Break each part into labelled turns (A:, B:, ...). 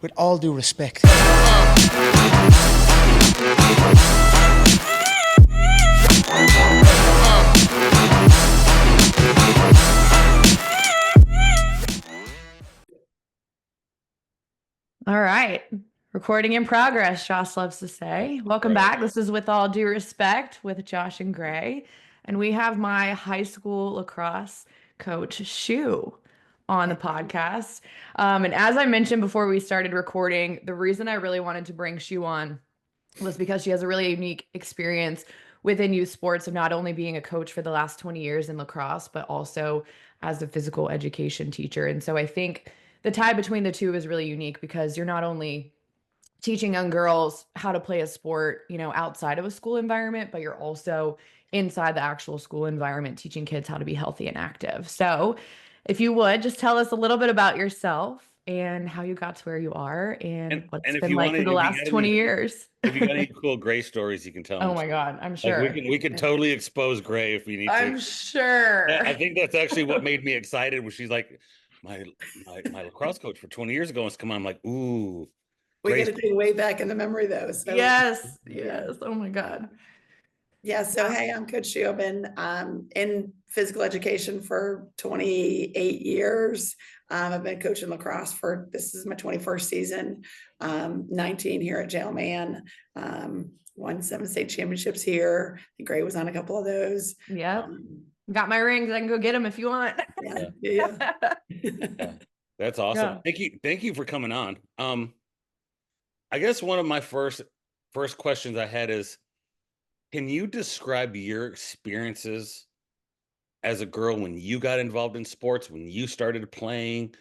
A: with all due respect.
B: All right. Recording in progress, Josh loves to say. Welcome back. This is With All Due Respect with Josh and Gray. And we have my high school lacrosse coach, Schu, on the podcast. And as I mentioned before we started recording, the reason I really wanted to bring Schu on was because she has a really unique experience within youth sports of not only being a coach for the last 20 years in lacrosse, but also as a physical education teacher. And so I think the tie between the two is really unique because you're not only teaching young girls how to play a sport, outside of a school environment, but you're also inside the actual school environment teaching kids how to be healthy and active. So if you would just tell us a little bit about yourself and how you got to where you are and what it's been like for the last 20 years.
C: If you got any cool Gray stories, you can tell them.
B: Oh my God, I'm sure.
C: Like we can totally expose Gray if we need to.
B: I'm sure.
C: I think that's actually what made me excited when she's like, my lacrosse coach for 20 years ago has come on. I'm like, ooh.
D: We got to take way back in the memory though. So.
B: Yes. Oh my God.
D: Yeah. So, hey, I'm Coach Schu. I've been in physical education for 28 years. I've been coaching lacrosse this is my 21st season, 19 here at Jailman, won 7 state championships here. I think Gray was on a couple of those.
B: Yep. Got my rings. I can go get them if you want.
D: Yeah.
C: That's awesome. Yeah. Thank you for coming on. I guess one of my first questions I had is, can you describe your experiences as a girl when you got involved in sports, when you started playing?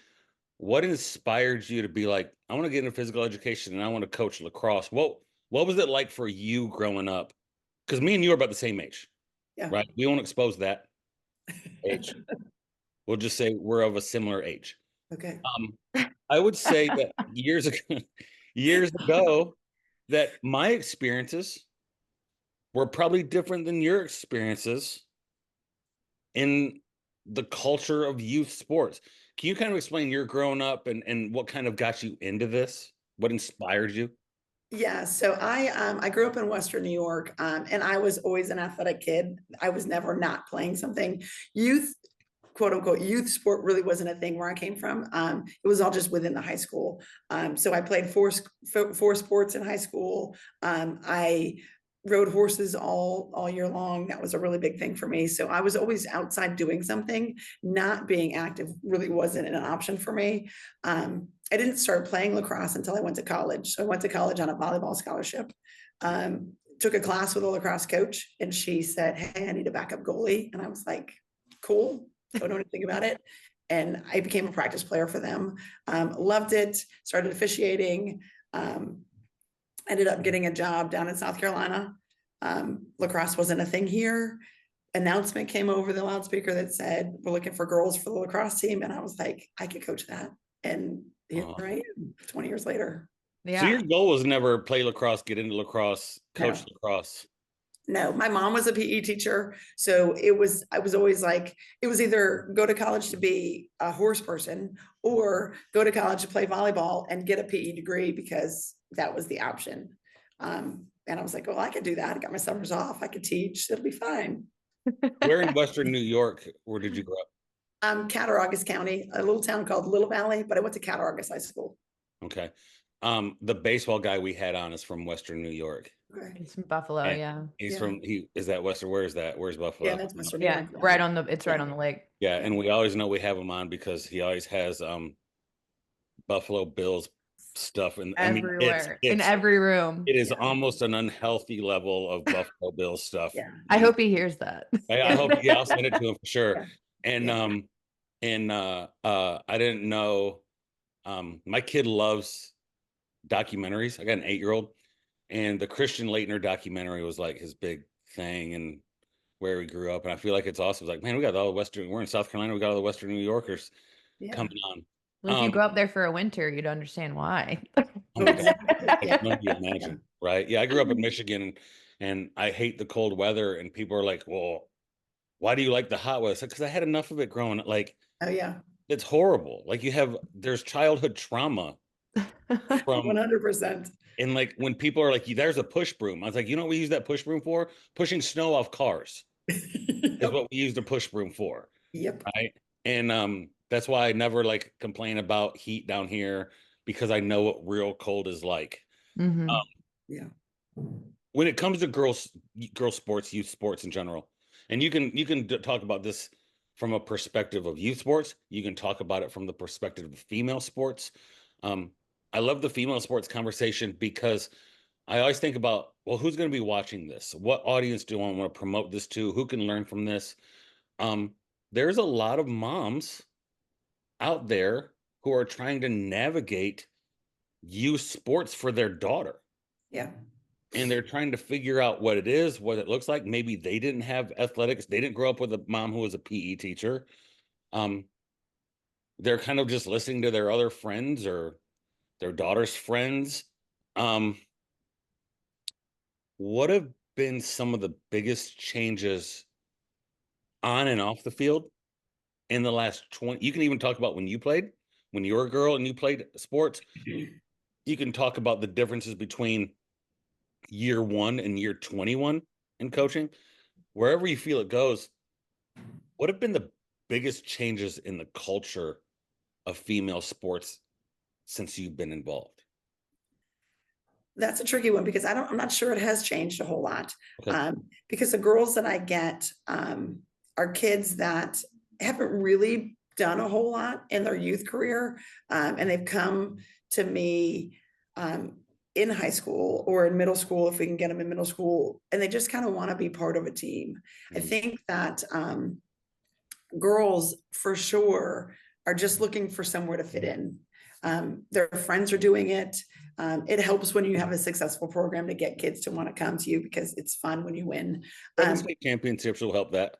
C: What inspired you to be like, I want to get into physical education and I want to coach lacrosse? What was it like for you growing up? Because me and you are about the same age, right? We won't expose that age. We'll just say we're of a similar age.
D: Okay.
C: I would say that years ago, that my experiences were probably different than your experiences in the culture of youth sports. Can you kind of explain your growing up and what kind of got you into this? What inspired you?
D: Yeah, so I grew up in Western New York, and I was always an athletic kid. I was never not playing something. Youth, quote unquote, youth sport really wasn't a thing where I came from. It was all just within the high school. So I played four sports in high school. I rode horses all year long. That was a really big thing for me. So I was always outside doing something. Not being active really wasn't an option for me. I didn't start playing lacrosse until I went to college. So I went to college on a volleyball scholarship. Took a class with a lacrosse coach, and she said, "Hey, I need a backup goalie." And I was like, "Cool. Don't know anything about it." And I became a practice player for them. Loved it. Started officiating. Ended up getting a job down in South Carolina. Lacrosse wasn't a thing here. Announcement came over the loudspeaker that said, "We're looking for girls for the lacrosse team." And I was like, I could coach that. And here I am 20 years later.
C: Yeah. So your goal was never play lacrosse, get into lacrosse, coach lacrosse?
D: No, my mom was a PE teacher. So I was always like, it was either go to college to be a horse person or go to college to play volleyball and get a PE degree, because that was the option. And I was like, well, I could do that. I got my summers off. I could teach. It'll be fine.
C: Where in Western New York, where did you grow up?
D: Cattaraugus County, a little town called Little Valley, but I went to Cattaraugus High School.
C: Okay. The baseball guy we had on is from Western New York.
B: He's from Buffalo, and
C: He's from is that Western? Where is that? Where's Buffalo?
D: Yeah, that's Western.
B: Yeah, right on the lake.
C: Yeah, and we always know we have him on because he always has Buffalo Bills stuff
B: everywhere, in every room.
C: It is almost an unhealthy level of Buffalo Bills stuff.
D: Yeah.
B: I hope he hears that.
C: I hope. Yeah, I'll send it to him for sure. And I didn't know. My kid loves documentaries. I got an 8-year-old, and the Christian Leitner documentary was like his big thing and where he grew up. And I feel like it's awesome. It's like, man, we got all the Western. We're in South Carolina. We got all the Western New Yorkers coming on.
B: Well, if you go up there for a winter, you'd understand why.
C: Oh my God. I can only imagine, right? Yeah, I grew up in Michigan, and I hate the cold weather. And people are like, "Well, why do you like the hot weather?" Because I had enough of it growing up. Like,
D: oh yeah,
C: it's horrible. Like there's childhood trauma from
D: 100%.
C: and like when people are like, there's a push broom. I was like, you know what we use that push broom for? Pushing snow off cars is what we use the push broom for.
D: Yep.
C: Right. And that's why I never like complain about heat down here, because I know what real cold is like.
B: Mm-hmm.
D: Yeah.
C: When it comes to girl sports, youth sports in general, and you can talk about this from a perspective of youth sports. You can talk about it from the perspective of female sports. I love the female sports conversation because I always think about, well, who's going to be watching this? What audience do I want to promote this to? Who can learn from this? There's a lot of moms out there who are trying to navigate youth sports for their daughter.
D: Yeah.
C: And they're trying to figure out what it is, what it looks like. Maybe they didn't have athletics. They didn't grow up with a mom who was a PE teacher. They're kind of just listening to their other friends or their daughter's friends. What have been some of the biggest changes on and off the field in the last 20? You can even talk about when you were a girl and you played sports. You can talk about the differences between year 1 and year 21 in coaching. Wherever you feel it goes, what have been the biggest changes in the culture of female sports since you've been involved?
D: That's a tricky one because I'm not sure it has changed a whole lot.
C: Okay.
D: Because the girls that I get are kids that haven't really done a whole lot in their youth career. And they've come to me in high school or in middle school, if we can get them in middle school, and they just kind of want to be part of a team. I think that girls for sure are just looking for somewhere to fit in. Their friends are doing it. It helps when you have a successful program to get kids to want to come to you because it's fun when you win.
C: State championships will help that.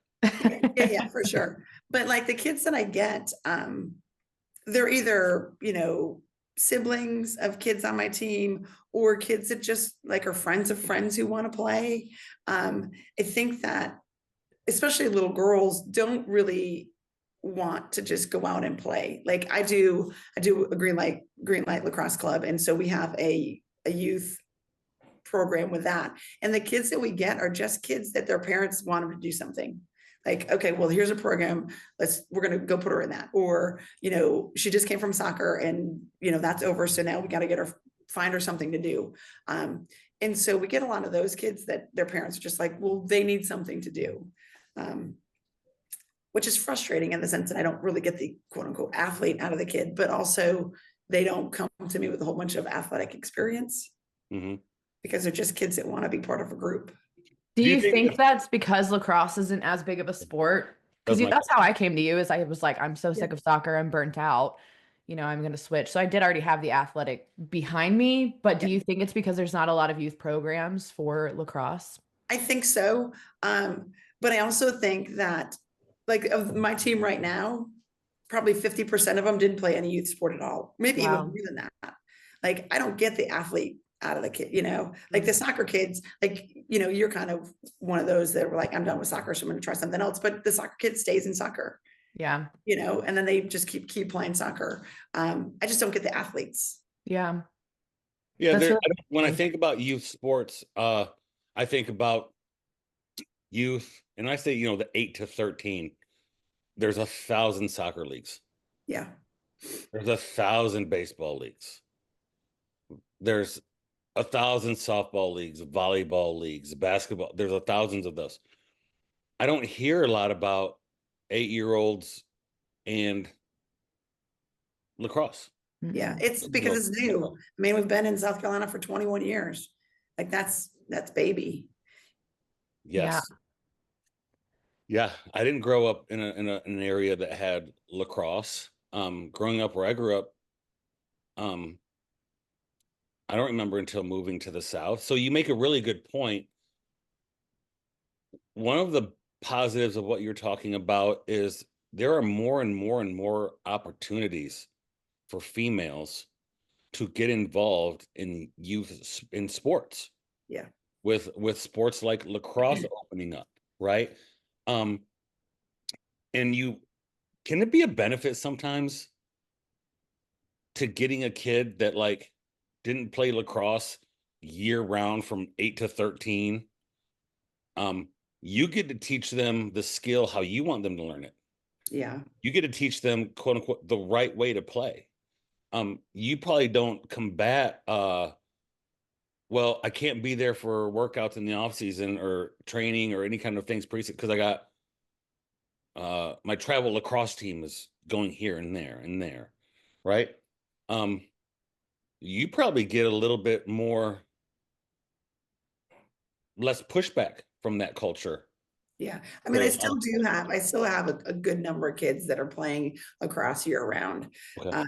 D: Yeah, for sure. But like the kids that I get, they're either, siblings of kids on my team or kids that just like are friends of friends who want to play. I think that especially little girls don't really want to just go out and play. Like I do a green light lacrosse club. And so we have a youth program with that. And the kids that we get are just kids that their parents want them to do something. Like, okay, well, here's a program. We're going to go put her in that. Or, she just came from soccer and, that's over. So now we got to find her something to do. And so we get a lot of those kids that their parents are just like, well, they need something to do. Which is frustrating in the sense that I don't really get the quote unquote athlete out of the kid, but also they don't come to me with a whole bunch of athletic experience because they're just kids that want to be part of a group.
B: Do you think that's because lacrosse isn't as big of a sport? Because that's how I came to you, is I was like, I'm so sick of soccer, I'm burnt out, I'm going to switch. So I did already have the athletic behind me, but do you think it's because there's not a lot of youth programs for lacrosse?
D: I think so. But I also think that like of my team right now, probably 50% of them didn't play any youth sport at all. Maybe even more than that. Like, I don't get the athlete out of the kid, like the soccer kids, like, you're kind of one of those that were like, I'm done with soccer, so I'm going to try something else. But the soccer kid stays in soccer.
B: Yeah.
D: And then they just keep playing soccer. I just don't get the athletes.
B: Yeah.
C: Yeah. When I think about youth sports, I think about youth, and I say, the 8 to 13, there's 1,000 soccer leagues.
D: Yeah.
C: There's 1,000 baseball leagues. There's 1,000 softball leagues, volleyball leagues, basketball. There's thousands of those. I don't hear a lot about 8-year-olds and lacrosse.
D: Yeah, it's because it's new. I mean, we've been in South Carolina for 21 years. Like that's baby.
C: Yes. Yeah. I didn't grow up in an area that had lacrosse. Growing up where I grew up, I don't remember until moving to the South. So you make a really good point. One of the positives of what you're talking about is there are more and more and more opportunities for females to get involved in youth in sports.
D: Yeah.
C: With sports like lacrosse opening up, right? And can it be a benefit sometimes to getting a kid that like didn't play lacrosse year round from 8 to 13, you get to teach them the skill how you want them to learn it.
D: Yeah.
C: You get to teach them, quote unquote, the right way to play. You probably don't combat, well, I can't be there for workouts in the off season or training or any kind of things because I got my travel lacrosse team is going here and there, right? You probably get a little bit less pushback from that culture.
D: Yeah. I mean, I still have a good number of kids that are playing lacrosse year round.
C: Okay.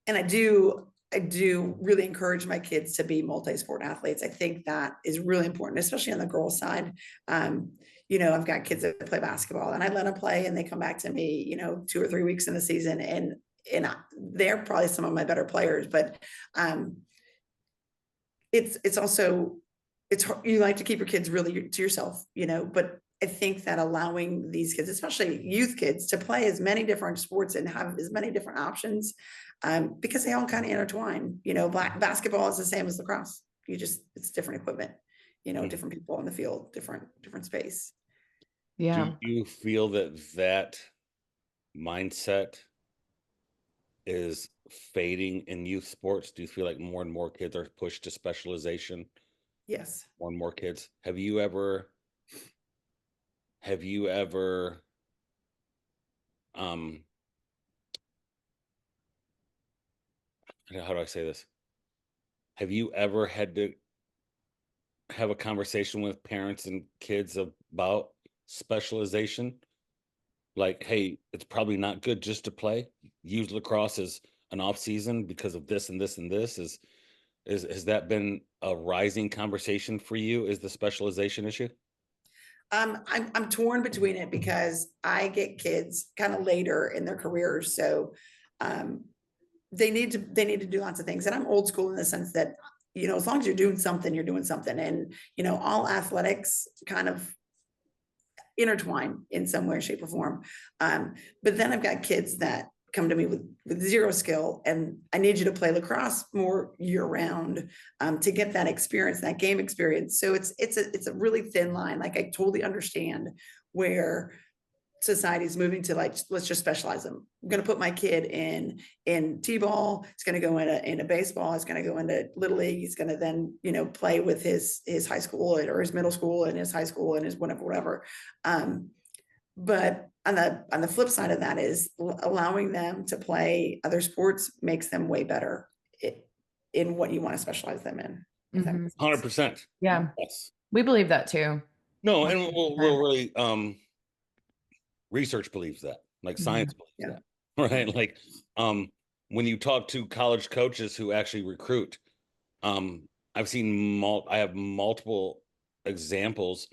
D: And I do really encourage my kids to be multi-sport athletes. I think that is really important, especially on the girls' side. I've got kids that play basketball and I let them play and they come back to me, 2 or 3 weeks in the season and they're probably some of my better players, but it's also, you like to keep your kids really to yourself, but I think that allowing these kids, especially youth kids, to play as many different sports and have as many different options, because they all kind of intertwine. Basketball is the same as lacrosse. It's different equipment, different people on the field, different space.
B: Yeah.
C: Do you feel that mindset is fading in youth sports? Do you feel like more and more kids are pushed to specialization?
D: Yes.
C: More and more kids. Have you ever how do I say this? Have you ever had to have a conversation with parents and kids about specialization? Like, hey, it's probably not good just to play. Use lacrosse as an off season because of this and this and this. Has that been a rising conversation for you? Is the specialization issue?
D: I'm torn between it because I get kids kind of later in their careers, so they need to do lots of things. And I'm old school in the sense that as long as you're doing something, you're doing something, and all athletics kind of intertwine in some way, shape, or form. But then I've got kids that come to me with zero skill, and I need you to play lacrosse more year round to get that experience, that game experience. So it's a really thin line. Like, I totally understand where society's moving to, like, let's just specialize them. I'm going to put my kid in t-ball. It's going to go into baseball. It's going to go into little league. He's going to then play with his high school or his middle school and his high school and his whatever. But on the flip side of that is allowing them to play other sports makes them way better in what you want to specialize them in.
C: 100%.
B: Yeah.
C: Yes.
B: We believe that too.
C: No, and we'll really research believes that, like science believes that, right? Like when you talk to college coaches who actually recruit, I've seen I have multiple examples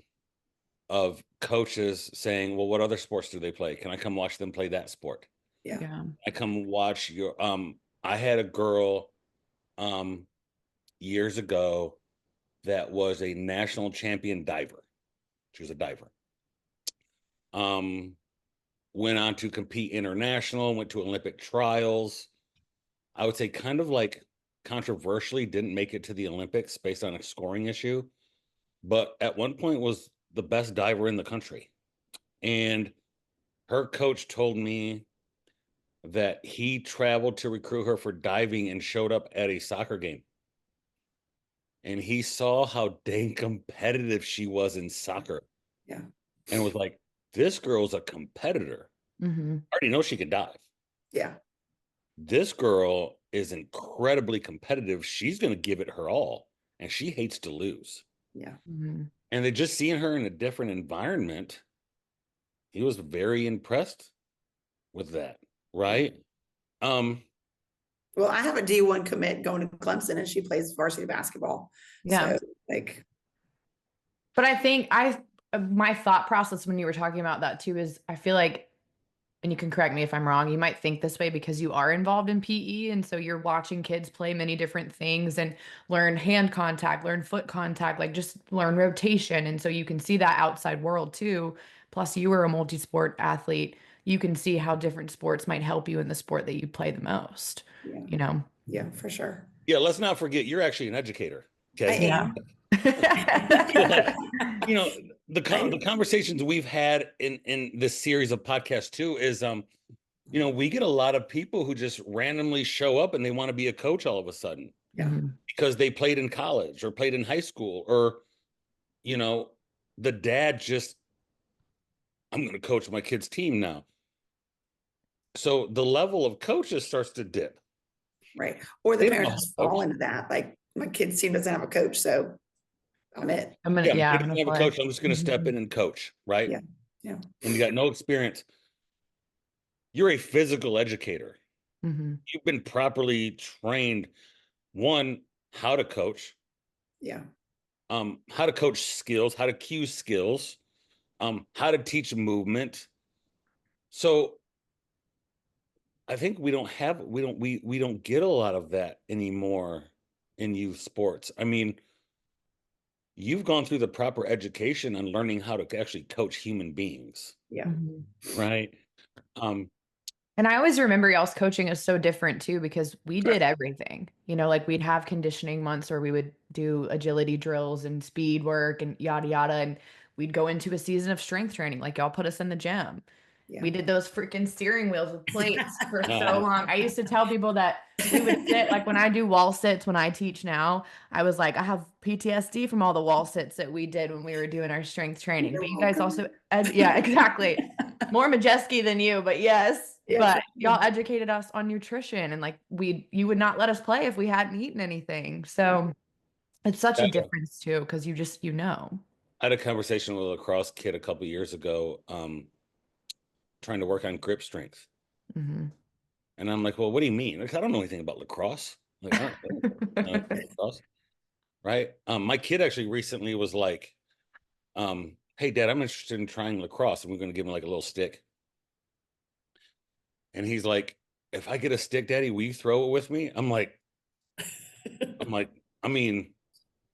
C: of coaches saying, well, what other sports do they play? Can I come watch them play that sport?
D: Yeah.
C: I come watch your I had a girl years ago that was a national champion diver. She was a diver. Went on to compete international, went to Olympic trials. I would say kind of like controversially didn't make it to the Olympics based on a scoring issue, but at one point was the best diver in the country. And her coach told me that he traveled to recruit her for diving and showed up at a soccer game. And he saw how dang competitive she was in soccer.
D: Yeah.
C: And was like, this girl's a competitor. I already know she can dive.
D: Yeah.
C: This girl is incredibly competitive. She's going to give it her all. And she hates to lose.
D: Yeah.
C: And they just seeing her in a different environment, he was very impressed with that. Right.
D: Well, I have a D1 commit going to Clemson and she plays varsity basketball.
B: Yeah.
D: So, like,
B: but I think my thought process when you were talking about that too is I feel like, and you can correct me if I'm wrong, you might think this way because you are involved in PE. And so you're watching kids play many different things and learn hand contact, learn foot contact, like just learn rotation. And so you can see that outside world too. Plus you were a multi-sport athlete. You can see how different sports might help you in the sport that you play the most,
D: yeah, for sure.
C: Yeah, let's not forget you're actually an educator. Okay.
D: I am.
C: You know, the conversations we've had in this series of podcasts too is you know, we get a lot of people who just randomly show up and they want to be a coach all of a sudden.
D: Yeah.
C: Because they played in college or played in high school, or you know, the dad just, I'm going to coach my kid's team now. So the level of coaches starts to dip.
D: Right. Or the
C: They don't know
D: parents
C: how
D: just
C: to coach.
D: fall into that. Like my kid's team doesn't have a coach, so I'm it.
B: I'm gonna,
C: Yeah,
B: yeah,
C: my
B: I'm
C: kid doesn't
B: gonna
C: have a
B: play.
C: coach. I'm just going to step in and coach, right?
D: Yeah. Yeah.
C: And you got no experience. You're a physical educator.
B: Mm-hmm.
C: You've been properly trained, one, how to coach,
D: Yeah.
C: how to coach skills, how to cue skills, how to teach movement. So I think we don't get a lot of that anymore in youth sports. I mean, you've gone through the proper education on learning how to actually coach human beings,
D: Yeah.
B: Mm-hmm.
C: right?
B: And I always remember y'all's coaching is so different too, because we did everything, you know, like we'd have conditioning months where we would do agility drills and speed work and yada, yada. And we'd go into a season of strength training. Like y'all put us in the gym.
D: Yeah.
B: We did those freaking steering wheels with plates for so
C: Uh-huh.
B: long. I used to tell people that we would sit, like when I do wall sits, when I teach now, I was like, I have PTSD from all the wall sits that we did when we were doing our strength training.
D: You're
B: But you guys
D: welcome.
B: also, yeah, exactly. More Majeski than you, but yes.
D: Yeah,
B: But
D: for
B: y'all
D: sure.
B: educated us on nutrition, and like you would not let us play if we hadn't eaten anything. So it's such a
C: I
B: difference too, because you just, you know.
C: had a conversation with a lacrosse kid a couple years ago, trying to work on grip strength.
B: Mm-hmm.
C: And I'm like, well, what do you mean? Like, I don't know anything about lacrosse. Like, I don't know anything about lacrosse, right? My kid actually recently was like, hey, Dad, I'm interested in trying lacrosse. And we're going to give him like a little stick. And he's like, if I get a stick, Daddy, will you throw it with me? I'm like, I mean,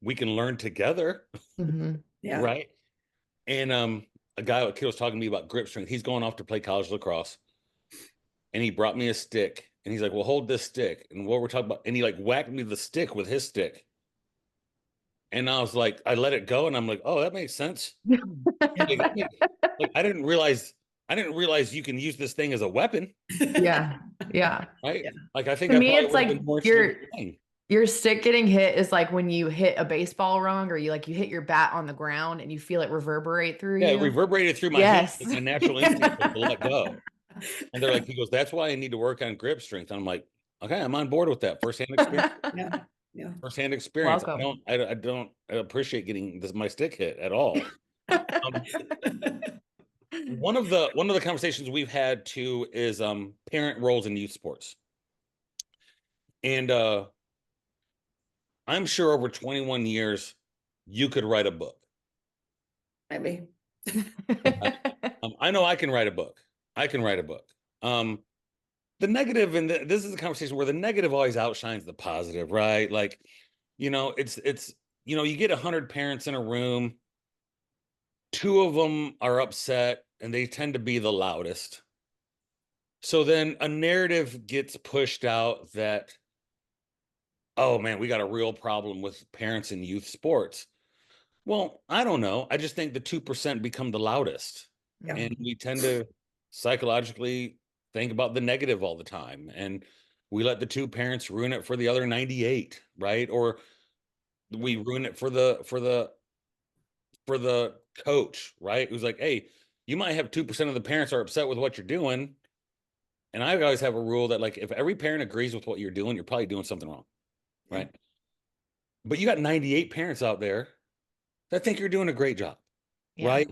C: we can learn together,
B: Mm-hmm.
D: Yeah.
C: right? And a kid was talking to me about grip strength. He's going off to play college lacrosse. And he brought me a stick. And he's like, well, hold this stick. And what we're talking about, and he like whacked me the stick with his stick. And I was like, I let it go, and I'm like, oh, that makes sense. Like, I didn't realize you can use this thing as a weapon.
B: Yeah. Yeah.
C: Right?
D: Yeah.
C: Like, I think
B: To
C: I
B: me,
C: probably
B: it's
C: would have
B: like
C: been more interested in playing.
B: your stick getting hit is like when you hit a baseball wrong, or you hit your bat on the ground and you feel it reverberate through
C: Yeah, it
B: you.
C: reverberated through my hand.
B: Yes.
C: Like, my natural instinct was to let go. And they're like, he goes, that's why I need to work on grip strength. And I'm like, okay, I'm on board with that. Firsthand experience.
D: Yeah. Yeah.
C: Firsthand experience.
B: Welcome.
C: I don't appreciate getting my stick hit at all. One of the conversations we've had too is parent roles in youth sports. And I'm sure over 21 years, you could write a book.
D: Maybe.
C: I know I can write a book. I can write a book. The negative, and this is a conversation where the negative always outshines the positive, right? Like, you know, it's you know, you get 100 parents in a room, 2 of them are upset, and they tend to be the loudest. So then a narrative gets pushed out that, oh man, we got a real problem with parents in youth sports. Well, I don't know. I just think the 2% become the loudest.
D: Yeah.
C: And we tend to psychologically think about the negative all the time. And we let the 2 parents ruin it for the other 98, right? Or we ruin it for the coach, right? Who's like, hey, you might have 2% of the parents are upset with what you're doing. And I always have a rule that, like, if every parent agrees with what you're doing, you're probably doing something wrong, right? Yeah. But you got 98 parents out there that think you're doing a great job,
B: Yeah.
C: right?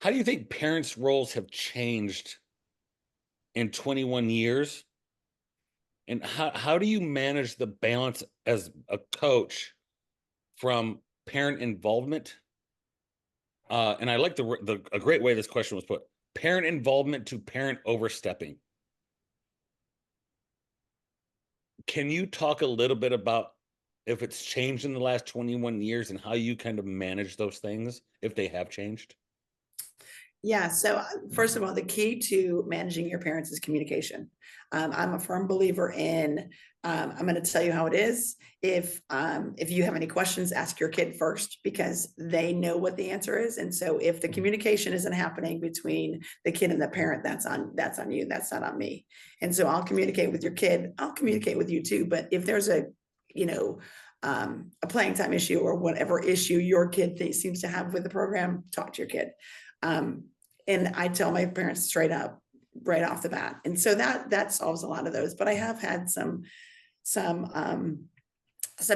C: How do you think parents' roles have changed in 21 years? And how do you manage the balance as a coach from parent involvement? And I like a great way this question was put: parent involvement to parent overstepping. Can you talk a little bit about if it's changed in the last 21 years and how you kind of manage those things, if they have changed?
D: Yeah. So first of all, the key to managing your parents is communication. I'm a firm believer in, I'm going to tell you how it is. If you have any questions, ask your kid first, because they know what the answer is. And so if the communication isn't happening between the kid and the parent, that's on you. That's not on me. And so I'll communicate with your kid. I'll communicate with you too. But if there's a playing time issue or whatever issue your kid seems to have with the program, talk to your kid. And I tell my parents straight up right off the bat. And so that solves a lot of those. But I have had some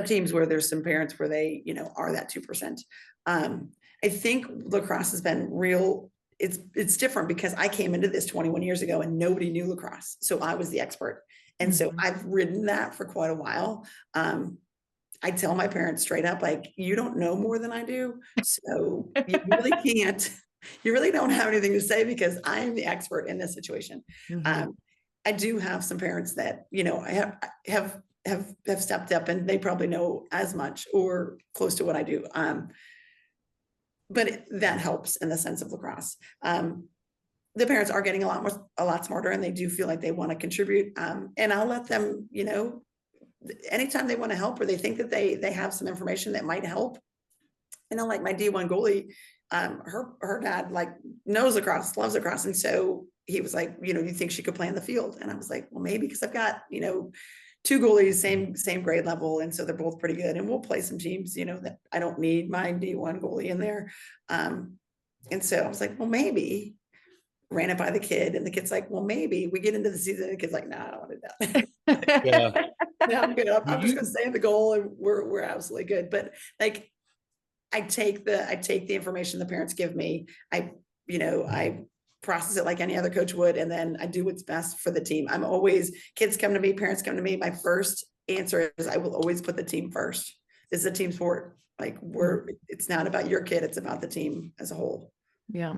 D: teams where there's some parents where they, are that 2%. I think lacrosse has been real. It's different because I came into this 21 years ago and nobody knew lacrosse. So I was the expert. And so I've ridden that for quite a while. I tell my parents straight up, like, you don't know more than I do. So you really can't, you really don't have anything to say because I'm the expert in this situation. I do have some parents that, I have stepped up and they probably know as much or close to what I do. But that helps in the sense of lacrosse. The parents are getting a lot smarter, and they do feel like they want to contribute. And I'll let them, anytime they want to help or they think that they have some information that might help. Like my D1 goalie, her dad knows lacrosse, loves lacrosse. And so he was like, you think she could play in the field? And I was like, well, maybe, because I've got, 2 goalies, same grade level. And so they're both pretty good. And we'll play some teams, that I don't need my D1 goalie in there. And so I was like, well, maybe. Ran it by the kid, and the kid's like, well, maybe. We get into the season, and the kid's like, nah, I don't want to do that. Yeah. No, I'm good. I'm just gonna stay in the goal, and we're absolutely good. But I take the information the parents give me. I process it like any other coach would, and then I do what's best for the team. I'm always, kids come to me, parents come to me. My first answer is I will always put the team first. This is a team sport. It's not about your kid, it's about the team as a whole.
B: Yeah.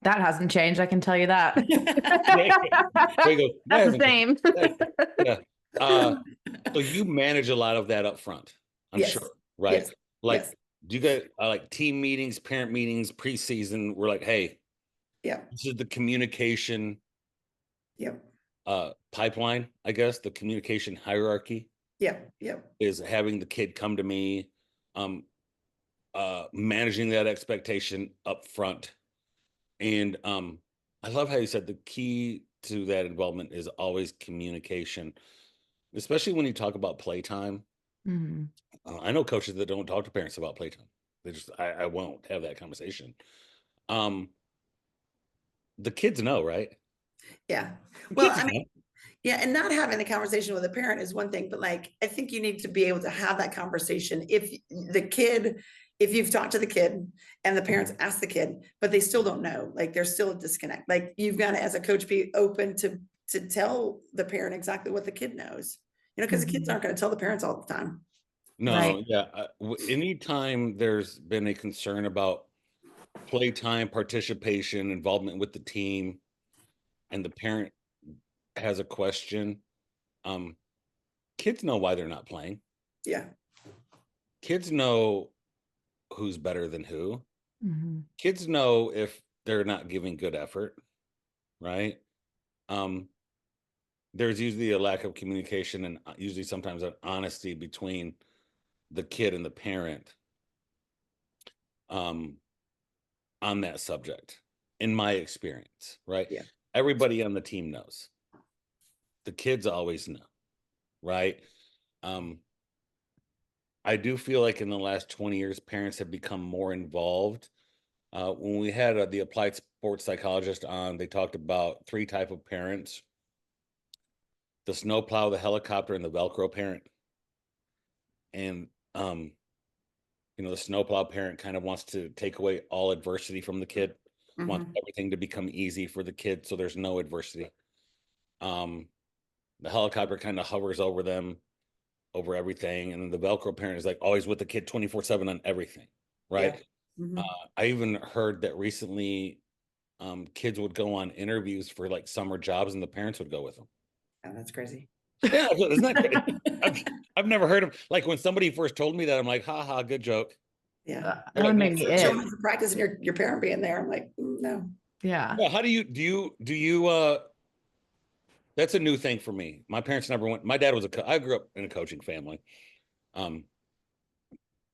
B: That hasn't changed. I can tell you that.
C: There you go.
B: That's the same.
C: Yeah. So you manage a lot of that up front, I'm sure, right? Yes. Do you get team meetings, parent meetings, preseason? We're like, hey, this is the communication pipeline, I guess, the communication hierarchy. Is having the kid come to me, managing that expectation up front. And I love how you said the key to that involvement is always communication, especially when you talk about playtime. I know coaches that don't talk to parents about playtime. They just, I won't have that conversation. The kids know, right?
D: Yeah. Well, I mean, yeah, and not having the conversation with a parent is one thing, but I think you need to be able to have that conversation. If you've talked to the kid and the parents ask the kid, but they still don't know, there's still a disconnect. You've got to, as a coach, be open to tell the parent exactly what the kid knows, because the kids aren't going to tell the parents all the time.
C: No, right. Yeah. Anytime there's been a concern about playtime, participation, involvement with the team, and the parent has a question, kids know why they're not playing. Yeah. Kids know who's better than who. Kids know if they're not giving good effort, right? There's usually a lack of communication and usually sometimes an honesty between the kid and the parent on that subject, in my experience, right? Yeah. Everybody on the team knows. The kids always know, right? I do feel like in the last 20 years, parents have become more involved. When we had the applied sports psychologist on, they talked about 3 types of parents: the snowplow, the helicopter, and the Velcro parent. And, the snowplow parent kind of wants to take away all adversity from the kid, wants everything to become easy for the kid, so there's no adversity. The helicopter kind of hovers over them, over everything, and then the Velcro parent is always with the kid 24/7 on everything, right? Yeah. I even heard that recently kids would go on interviews for summer jobs and the parents would go with them.
D: Oh, that's crazy.
C: Yeah, isn't that crazy? I've never heard of, when somebody first told me that, I'm like, ha ha, good joke.
D: Yeah.
B: That would make me
D: Showing
B: ick.
D: up for practice and your parent being there. I'm like, no.
B: Yeah.
C: Well, how do you that's a new thing for me. My parents never went. My dad was I grew up in a coaching family. Um,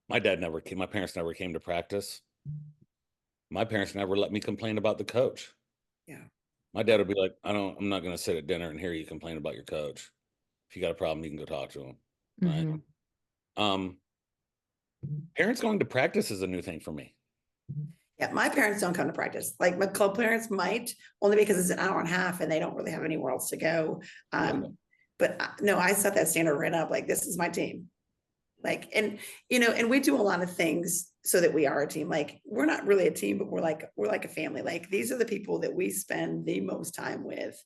C: my parents never came to practice. My parents never let me complain about the coach.
D: Yeah.
C: My dad would be like, I'm not going to sit at dinner and hear you complain about your coach. If you got a problem, you can go talk to him. Right. Um, parents going to practice is a new thing for me.
D: Yeah, my parents don't come to practice. Like my club parents might, only because it's an hour and a half and they don't really have anywhere else to go. But no, I set that standard right up. Like, this is my team. Like, and we do a lot of things so that we are a team. Like, we're not really a team, but we're like a family. Like, these are the people that we spend the most time with.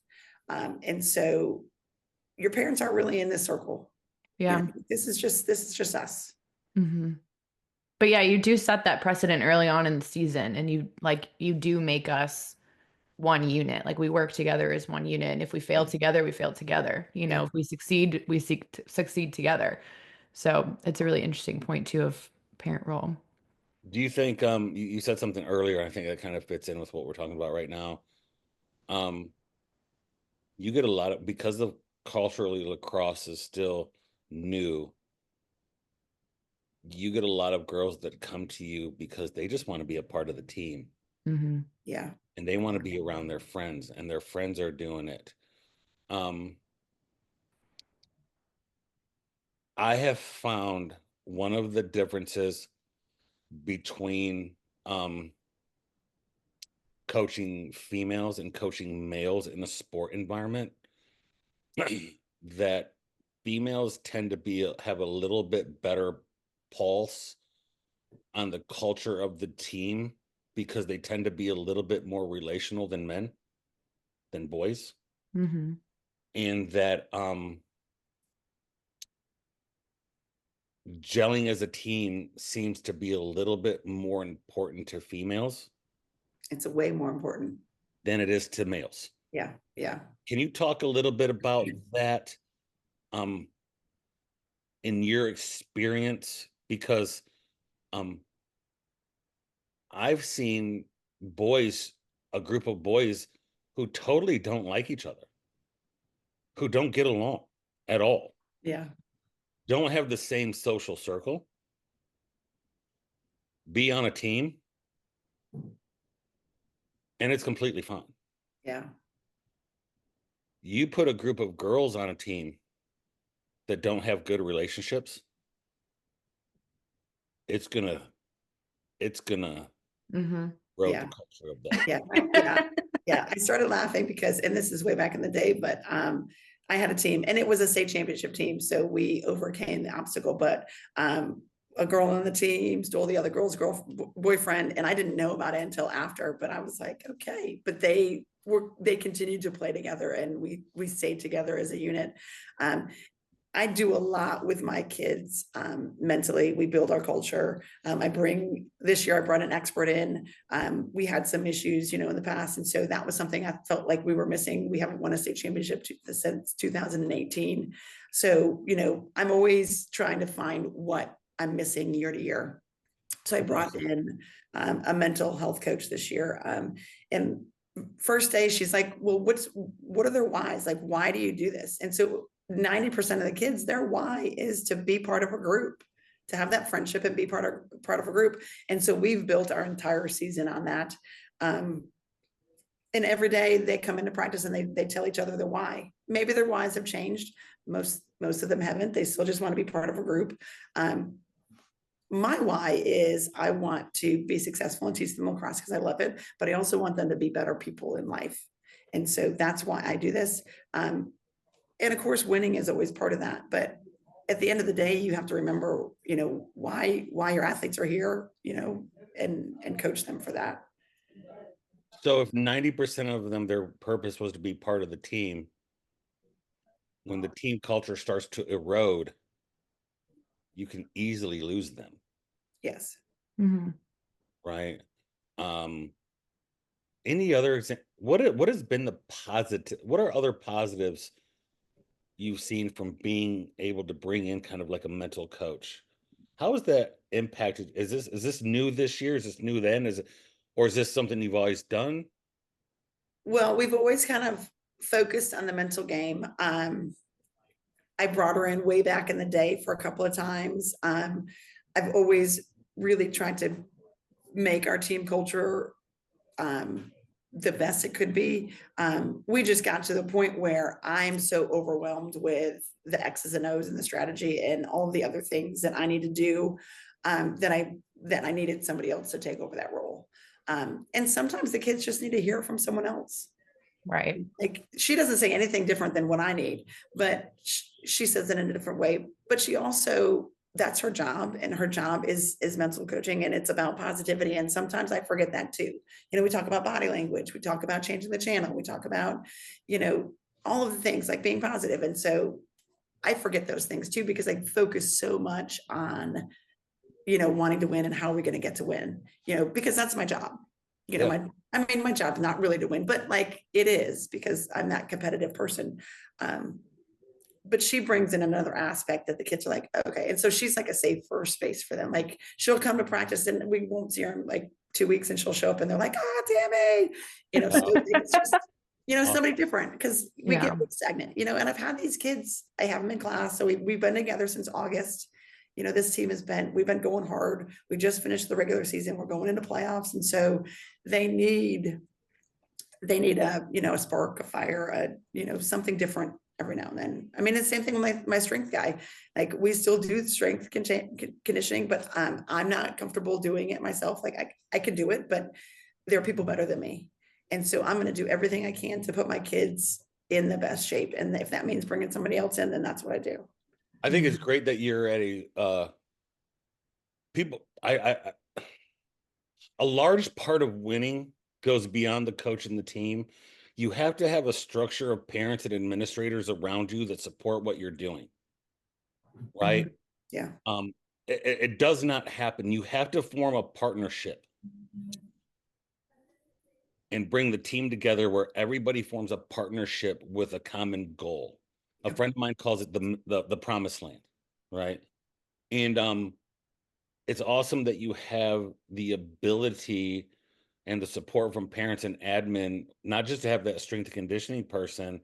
D: And so your parents aren't really in this circle.
B: Yeah.
D: This is just us.
B: But yeah, you do set that precedent early on in the season, and you do make us one unit. Like, we work together as one unit. And if we fail together, we fail together. If we succeed, we seek to succeed together. So it's a really interesting point too of parent role.
C: Do you think you said something earlier? I think that kind of fits in with what we're talking about right now. You get a lot of, because of culturally lacrosse is still new, you get a lot of girls that come to you because they just want to be a part of the team.
D: Yeah.
C: And they want to be around their friends, and their friends are doing it. I have found one of the differences between coaching females and coaching males in the sport environment that females tend to have a little bit better pulse on the culture of the team because they tend to be a little bit more relational than boys. And that gelling as a team seems to be a little bit more important to females.
D: It's way more important
C: than it is to males.
D: Yeah.
C: Can you talk a little bit about that in your experience? Because I've seen a group of boys who totally don't like each other, who don't get along at all.
D: Yeah.
C: Don't have the same social circle, be on a team, and it's completely fine.
D: Yeah.
C: You put a group of girls on a team that don't have good relationships, it's gonna grow the culture of that.
D: Yeah. I started laughing because, and this is way back in the day, but I had a team and it was a state championship team. So we overcame the obstacle, but a girl on the team stole the other girl's boyfriend. And I didn't know about it until after, but I was like, okay, but they continued to play together and we stayed together as a unit. I do a lot with my kids mentally. We build our culture. This year I brought an expert in. We had some issues, in the past. And so that was something I felt like we were missing. We haven't won a state championship since 2018. So, I'm always trying to find what I'm missing year to year. So I brought in a mental health coach this year. And first day, she's like, well, what are their whys? Like, why do you do this? And so 90% of the kids, their why is to be part of a group, to have that friendship and be part of a group. And so we've built our entire season on that. And every day they come into practice and they tell each other their why. Maybe their whys have changed. Most of them haven't. They still just want to be part of a group. My why is I want to be successful and teach them lacrosse because I love it, but I also want them to be better people in life. And so that's why I do this. And of course, winning is always part of that. But at the end of the day, you have to remember, why your athletes are here, and coach them for that.
C: So if 90% of them, their purpose was to be part of the team, when the team culture starts to erode, you can easily lose them.
D: Yes.
C: Right. Any other example? What has been the positive? What are other positives you've seen from being able to bring in kind of like a mental coach? How has that impacted? Is this new this year? Is this new then? Or is this something you've always done?
D: Well, we've always kind of focused on the mental game. I brought her in way back in the day for a couple of times. I've always really tried to make our team culture the best it could be. We just got to the point where I'm so overwhelmed with the X's and O's and the strategy and all the other things that I need to do, that I needed somebody else to take over that role. And sometimes the kids just need to hear from someone else.
B: Right.
D: Like, she doesn't say anything different than what I need, but she says it in a different way. But she also, that's her job, and her job is mental coaching, and it's about positivity. And sometimes I forget that too. We talk about body language, we talk about changing the channel, we talk about, all of the things like being positive. And so I forget those things too, because I focus so much on, wanting to win and how are we going to get to win, because that's my job.
C: Yeah.
D: My job's not really to win, but like it is, because I'm that competitive person. But she brings in another aspect that the kids are like, okay. And so she's like a safer space for them. Like, she'll come to practice and we won't see her in like 2 weeks, and she'll show up and they're like, ah, Tammy, so it's just, somebody different, because we get stagnant, and I've had these kids, I have them in class. So we've been together since August. This team we've been going hard. We just finished the regular season. We're going into playoffs. And so they need a spark, a fire, something different every now and then. I mean, it's the same thing with my strength guy. Like, we still do strength conditioning, but I'm not comfortable doing it myself. Like, I can do it, but there are people better than me. And so I'm going to do everything I can to put my kids in the best shape. And if that means bringing somebody else in, then that's what I do.
C: I think it's great that you're at a large part of winning goes beyond the coach and the team. You have to have a structure of parents and administrators around you that support what you're doing. Right?
D: Yeah.
C: It does not happen. You have to form a partnership and bring the team together where everybody forms a partnership with a common goal. A friend of mine calls it the promised land, right? And it's awesome that you have the ability and the support from parents and admin, not just to have that strength and conditioning person,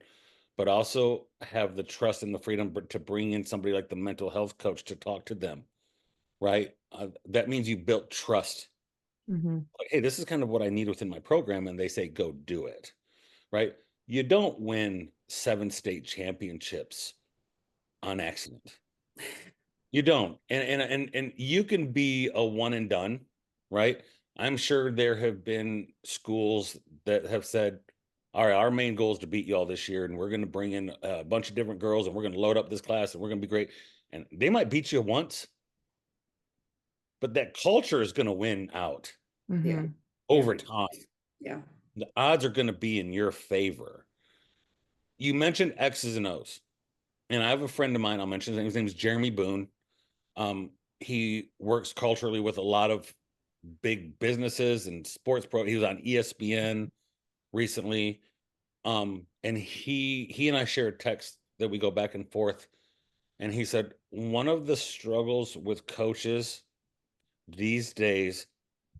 C: but also have the trust and the freedom to bring in somebody like the mental health coach to talk to them, right? That means you built trust. Like, hey, this is kind of what I need within my program. And they say, go do it, right? You don't win 7 state championships on accident. You don't. And you can be a one and done, right? I'm sure there have been schools that have said, all right, our main goal is to beat y'all this year, and we're going to bring in a bunch of different girls, and we're going to load up this class, and we're going to be great. And they might beat you once, but that culture is going to win out over time.
D: Yeah.
C: The odds are going to be in your favor. You mentioned X's and O's, and I have a friend of mine, I'll mention his name. His name is Jeremy Boone. He works culturally with a lot of big businesses and sports pro. He was on ESPN recently. And he and I shared a text that we go back and forth. And he said, one of the struggles with coaches these days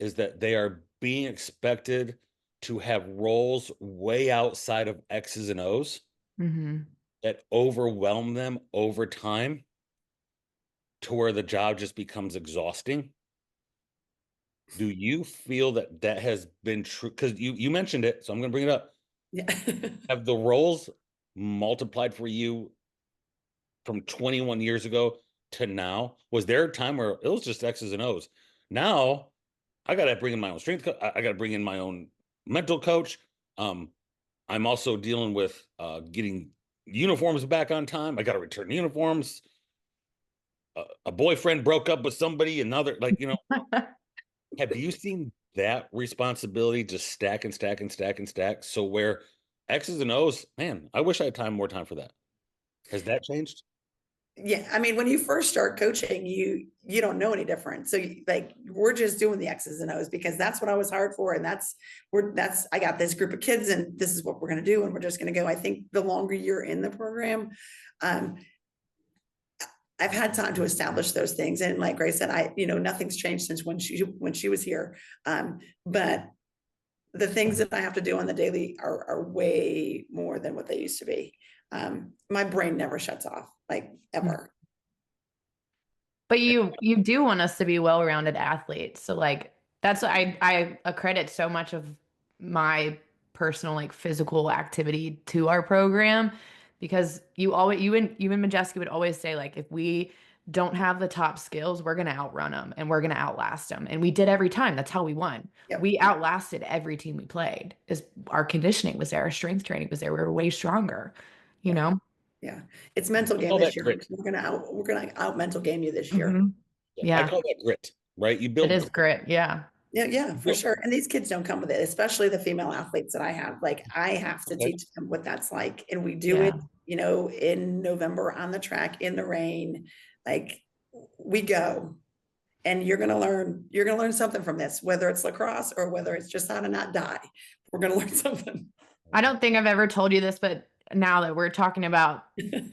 C: is that they are being expected to have roles way outside of X's and O's that overwhelm them over time to where the job just becomes exhausting. Do you feel that that has been true? Because you mentioned it, so I'm going to bring it up.
D: Yeah.
C: Have the roles multiplied for you from 21 years ago to now? Was there a time where it was just X's and O's? Now I got to bring in my own strength. I got to bring in my own mental coach. I'm also dealing with getting uniforms back on time. I got to return uniforms. A boyfriend broke up with somebody, another, have you seen that responsibility just stack and stack and stack and stack? So where X's and O's, man, I wish I had more time for that. Has that changed?
D: Yeah. I mean, when you first start coaching, you don't know any different. So we're just doing the X's and O's because that's what I was hired for. And I got this group of kids and this is what we're going to do. And we're just going to go. I think the longer you're in the program, I've had time to establish those things. And like Grace said, nothing's changed since when she was here. But the things that I have to do on the daily are way more than what they used to be. My brain never shuts off, like ever.
B: But you do want us to be well-rounded athletes. So like that's I accredit so much of my personal like physical activity to our program, because you and Majeski would always say like if we don't have the top skills, we're going to outrun them and we're going to outlast them. And we did every time. That's how we won.
D: Yep.
B: We outlasted every team we played. Is our conditioning was there, our strength training was there. We were way stronger, you know?
D: Yeah. It's mental game this year. Grit. We're gonna out mental game you this year.
B: Mm-hmm. Yeah.
C: I call that grit, right? You build
B: it is grit. Yeah.
D: Yeah, for sure. And these kids don't come with it, especially the female athletes that I have. Like I have to teach them what that's like. And we do it, in November on the track in the rain. Like we go. And you're gonna learn something from this, whether it's lacrosse or whether it's just how to not die. We're gonna learn something.
B: I don't think I've ever told you this, but now that we're talking about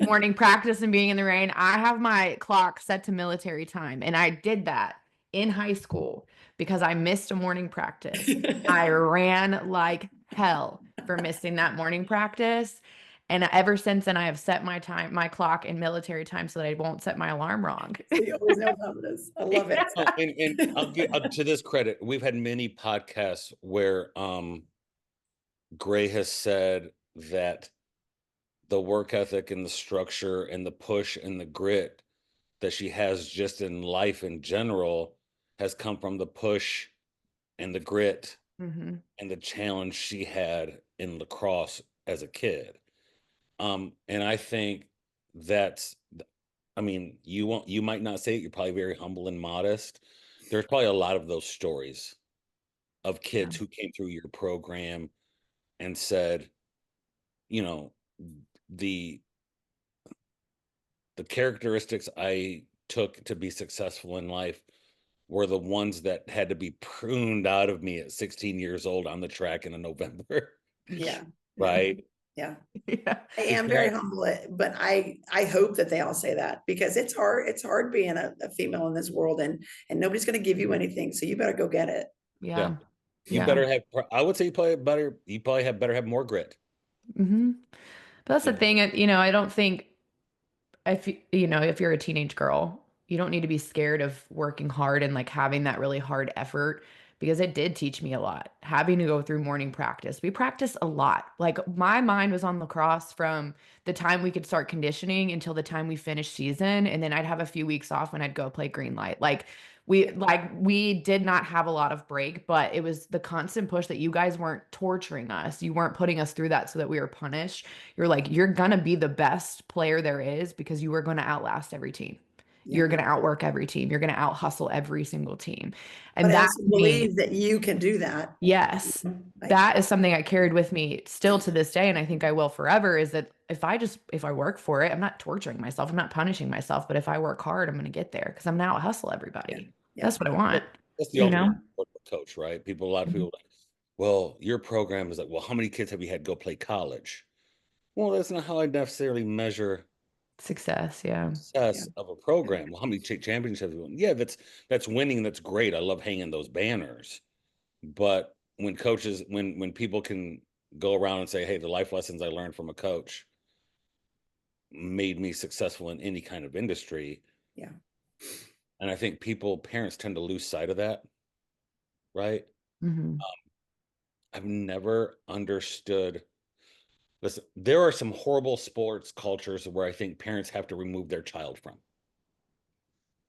B: morning practice and being in the rain, I have my clock set to military time. And I did that in high school because I missed a morning practice. I ran like hell for missing that morning practice. And ever since then, I have set my clock in military time so that I won't set my alarm wrong.
D: You always know how it is. I love it.
C: And I'll get to this credit. We've had many podcasts where Gray has said that the work ethic and the structure and the push and the grit that she has just in life in general has come from the push and the grit and the challenge she had in lacrosse as a kid. And I think that's, you might not say it. You're probably very humble and modest. There's probably a lot of those stories of kids who came through your program and said, the characteristics I took to be successful in life were the ones that had to be pruned out of me at 16 years old on the track in November.
D: Yeah.
C: Right.
D: Yeah. I am very humble, but I hope that they all say that, because it's hard. It's hard being a female in this world, and nobody's going to give you anything. So you better go get it.
B: Yeah.
C: You better have, I would say you probably have more grit.
B: But that's the thing, I don't think if you're a teenage girl, you don't need to be scared of working hard and like having that really hard effort, because it did teach me a lot. Having to go through morning practice. We practiced a lot. Like my mind was on lacrosse from the time we could start conditioning until the time we finished season. And then I'd have a few weeks off when I'd go play green light. We did not have a lot of break, but it was the constant push that you guys weren't torturing us. You weren't putting us through that so that we were punished. You're like, you're going to be the best player there is because you are going to outlast every team. You're going to outwork every team. You're going to out hustle every single team. And
D: but I also believe that you can do that.
B: Yes. That is something I carried with me still to this day. And I think I will forever, is that if I work for it, I'm not torturing myself. I'm not punishing myself. But if I work hard, I'm going to get there because I'm going to out hustle everybody. That's what I want.
C: That's the ultimate coach, right? A lot of people like, well, your program is like, well, how many kids have you had go play college? Well, that's not how I necessarily measure
B: success
C: of a program. Well, how many championships have you won? Yeah, that's winning. That's great. I love hanging those banners. But when people can go around and say, hey, the life lessons I learned from a coach made me successful in any kind of industry.
D: Yeah.
C: And I think parents tend to lose sight of that. Right. I've never understood. Listen, there are some horrible sports cultures where I think parents have to remove their child from.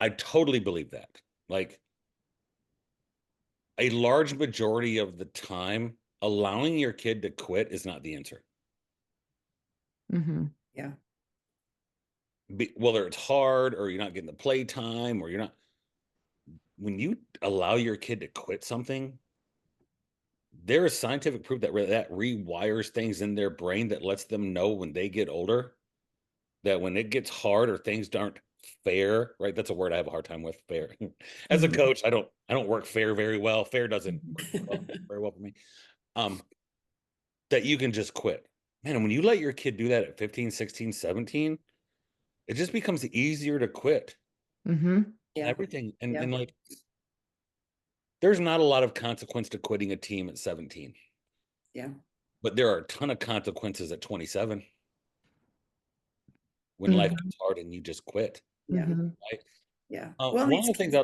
C: I totally believe that. Like a large majority of the time, allowing your kid to quit is not the answer.
D: Yeah.
C: Whether it's hard or you're not getting the play time or you're not. When you allow your kid to quit something, there is scientific proof that rewires things in their brain that lets them know when they get older that when it gets hard or things aren't fair, right? That's a word I have a hard time with, fair. As a coach, I don't work fair very well. Fair doesn't work very well for me. That you can just quit. Man, and when you let your kid do that at 15, 16, 17, it just becomes easier to quit.
D: Yeah.
C: Everything. And like, there's not a lot of consequence to quitting a team at 17.
D: Yeah.
C: But there are a ton of consequences at 27 when life gets hard and you just quit.
D: Yeah.
C: Right?
D: Yeah.
C: Well, one of the things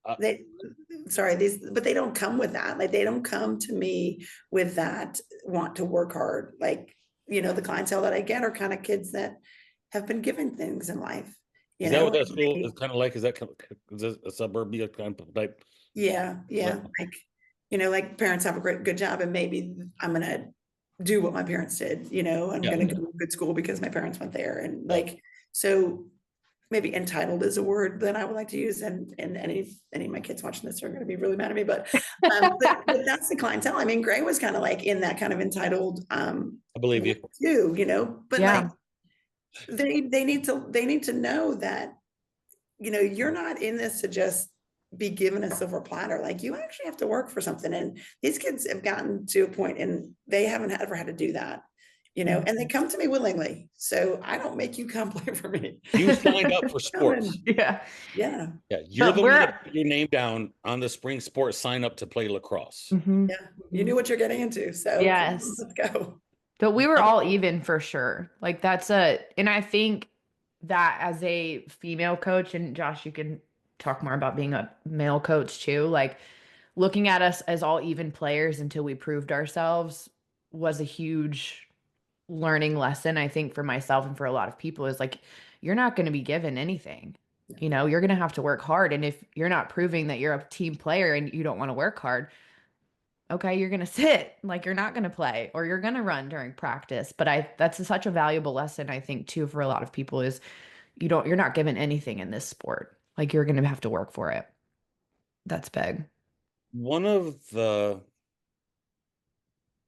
D: but they don't come with that. Like, they don't come to me with that want to work hard. Like, the clientele that I get are kind of kids that have been given things in life.
C: Is that what that school is kind of like? Is that a suburbia kind of type?
D: Yeah. Like, like parents have a good job, and maybe I'm going to do what my parents did, I'm going to go to a good school because my parents went there. And like, so maybe entitled is a word that I would like to use. And any of my kids watching this are going to be really mad at me, but that's the clientele. I mean, Gray was kind of like in that kind of entitled,
C: I believe you
D: too, but like they need to know that, you're not in this to just be given a silver platter. Like, you actually have to work for something. And these kids have gotten to a point and they haven't ever had to do that, and they come to me willingly. So I don't make you come play for me.
C: You signed up for sports.
D: Yeah.
C: You're the one that put your name down on the spring sports sign up to play lacrosse.
D: Yeah. You knew what you're getting into. So
B: yes,
D: let's go.
B: But we were all even for sure. Like, and I think that as a female coach, and Josh, you can talk more about being a male coach too, like looking at us as all even players until we proved ourselves was a huge learning lesson, I think, for myself and for a lot of people. Is like, you're not going to be given anything. You're going to have to work hard. And if you're not proving that you're a team player and you don't want to work hard, okay, you're going to sit, like you're not going to play, or you're going to run during practice. But that's such a valuable lesson, I think, too, for a lot of people, is you're not given anything in this sport. Like, you're going to have to work for it. That's big.
C: One of the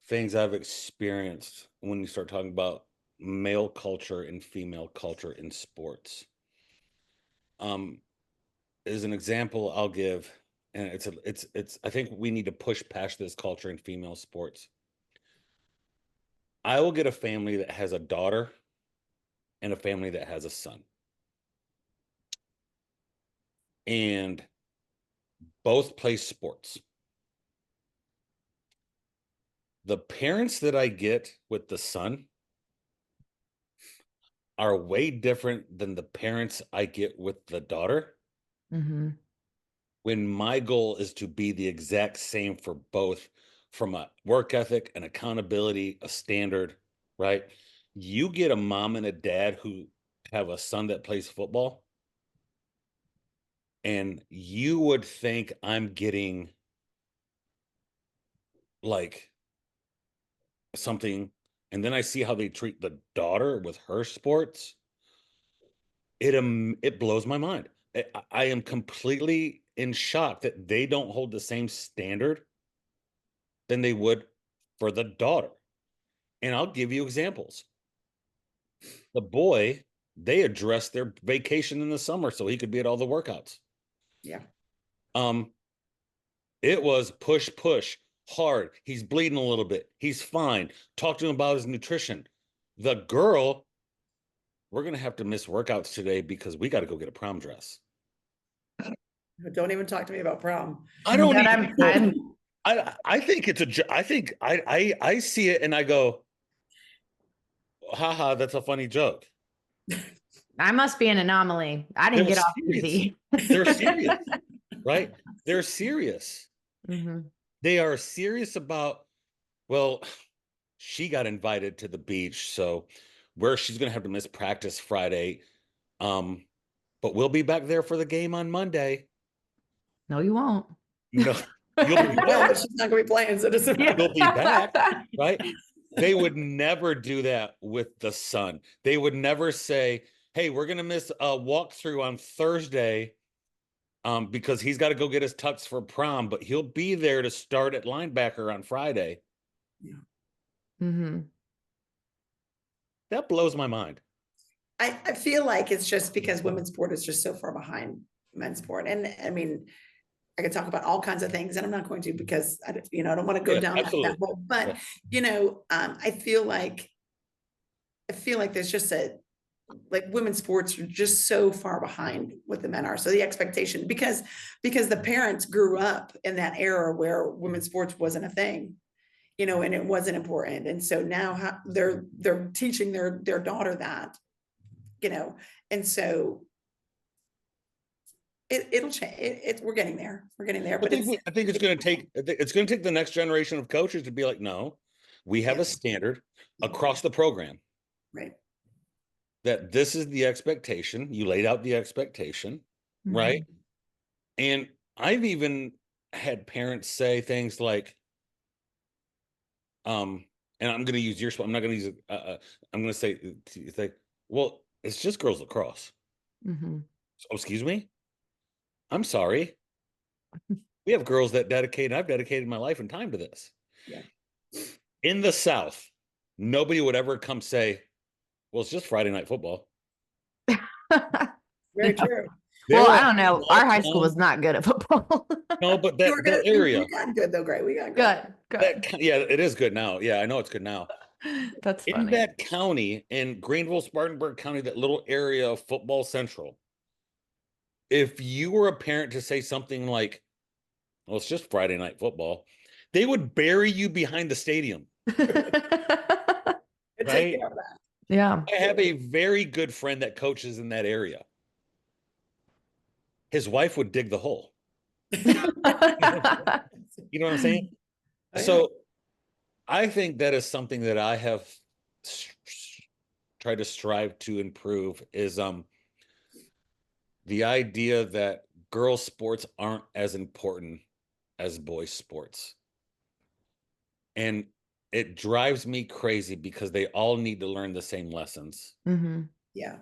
C: things I've experienced when you start talking about male culture and female culture in sports, is an example I'll give. And it's I think we need to push past this culture in female sports. I will get a family that has a daughter and a family that has a son. And both play sports. The parents that I get with the son are way different than the parents I get with the daughter. When my goal is to be the exact same for both, from a work ethic, an accountability, a standard, right? You get a mom and a dad who have a son that plays football, and you would think I'm getting like something, and then I see how they treat the daughter with her sports. It blows my mind. I am completely in shock that they don't hold the same standard than they would for the daughter. And I'll give you examples. The boy, they addressed their vacation in the summer so he could be at all the workouts.
D: Yeah.
C: It was push, hard. He's bleeding a little bit. He's fine. Talk to him about his nutrition. The girl, we're going to have to miss workouts today because we got to go get a prom dress.
D: Don't even talk to me about prom.
C: I don't even. I think it's I see it and I go, haha, that's a funny joke.
B: I must be an anomaly. I didn't get off easy.
C: They're serious, right? They're serious. They are serious about, well, she got invited to the beach, so where she's going to have to miss practice Friday. But we'll be back there for the game on Monday.
B: No, you won't.
C: No, you'll be back.
D: She's not going to be playing, so doesn't matter.
C: You'll be back, right? They would never do that with the son. They would never say, hey, we're going to miss a walkthrough on Thursday because he's got to go get his tux for prom, but he'll be there to start at linebacker on Friday.
D: Yeah.
C: That blows my mind.
D: I feel like it's just because women's sport is just so far behind men's sport. And I mean, I could talk about all kinds of things, and I'm not going to because I don't want to go down that hole. But I feel like there's just like women's sports are just so far behind what the men are. So the expectation, because the parents grew up in that era where women's sports wasn't a thing, you know, and it wasn't important. And so now they're teaching their daughter that, you know, and so it'll change. We're getting there. We're getting there. But
C: I think it's going to take the next generation of coaches to be like, no, we have a standard across the program.
D: Right.
C: That this is the expectation. You laid out the expectation, right? And I've even had parents say things like, and I'm going to use your spot. I'm not going to use it. I'm going to say, well, it's just girls lacrosse. Oh, excuse me. I'm sorry. We have girls that I've dedicated my life and time to this.
D: Yeah.
C: In the South, nobody would ever come say, well, it's just Friday night football.
D: Very true.
B: Well, I don't know. Our high school was not good at football.
C: No, but that area.
D: We got good though, Gray. We got good.
C: Yeah, it is good now. Yeah, I know it's good now.
B: That's funny.
C: In that county, in Greenville, Spartanburg County, that little area of football central, if you were a parent to say something like, well, it's just Friday night football, they would bury you behind the stadium. Right?
B: Yeah.
C: I have a very good friend that coaches in that area. His wife would dig the hole. You know what I'm saying? So I think that is something that I have tried to strive to improve is the idea that girls sports aren't as important as boys sports. And it drives me crazy because they all need to learn the same lessons.
D: Yeah.